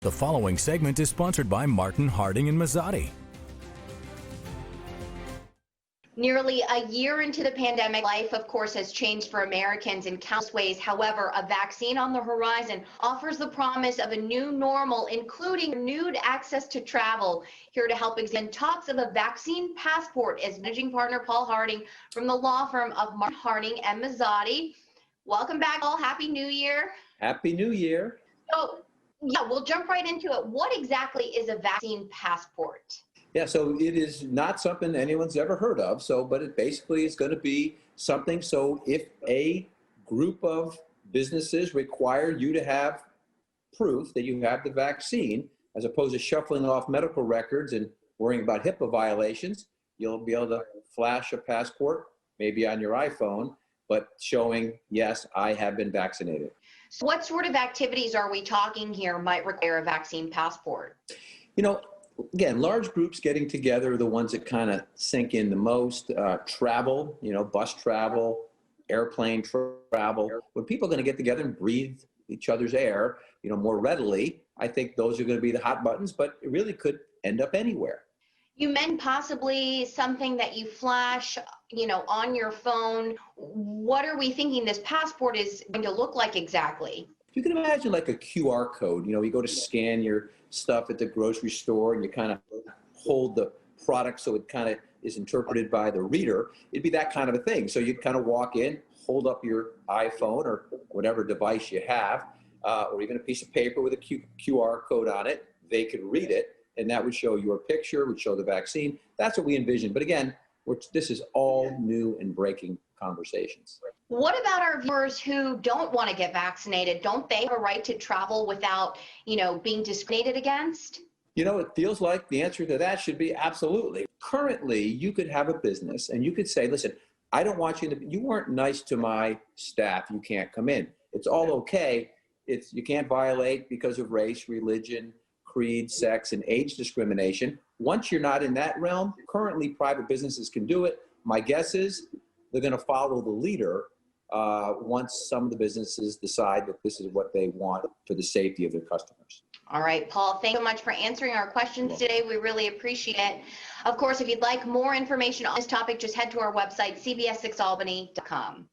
The following segment is sponsored by Martin, Harding, and Mazzotti. Nearly a year into the pandemic, life, of course, has changed for Americans in countless ways. However, a vaccine on the horizon offers the promise of a new normal, including renewed access to travel. Here to help examine talks of a vaccine passport is managing partner Paul Harding from the law firm of Martin, Harding, and Mazzotti. Welcome back, all. Happy New Year. Happy New Year. So, yeah, we'll jump right into it. What exactly is a vaccine passport? Yeah, so it is not something anyone's ever heard of. But it basically is going to be something. So if a group of businesses require you to have proof that you have the vaccine, as opposed to shuffling off medical records and worrying about HIPAA violations, you'll be able to flash a passport, maybe on your iPhone, but showing, yes, I have been vaccinated. So what sort of activities are we talking here might require a vaccine passport? You know, again, large groups getting together are the ones that kind of sink in the most. Travel, bus travel, airplane travel. When people are going to get together and breathe each other's air, more readily, I think those are going to be the hot buttons, but it really could end up anywhere. You meant possibly something that you flash, on your phone. What are we thinking this passport is going to look like exactly? You can imagine like a QR code. You go to scan your stuff at the grocery store and you kind of hold the product so it kind of is interpreted by the reader. It'd be that kind of a thing. So you'd kind of walk in, hold up your iPhone or whatever device you have, or even a piece of paper with a QR code on it. They could read it, and that would show your picture, would show the vaccine. That's what we envision. But again, this is all new and breaking conversations. What about our viewers who don't want to get vaccinated? Don't they have a right to travel without, being discriminated against? It feels like the answer to that should be absolutely. Currently, you could have a business and you could say, listen, I don't want you weren't nice to my staff. You can't come in. It's all okay. You can't violate because of race, religion, creed, sex, and age discrimination. Once you're not in that realm, currently private businesses can do it. My guess is they're going to follow the leader once some of the businesses decide that this is what they want for the safety of their customers. All right, Paul, thanks so much for answering our questions today. We really appreciate it. Of course, if you'd like more information on this topic, just head to our website, cbs6albany.com.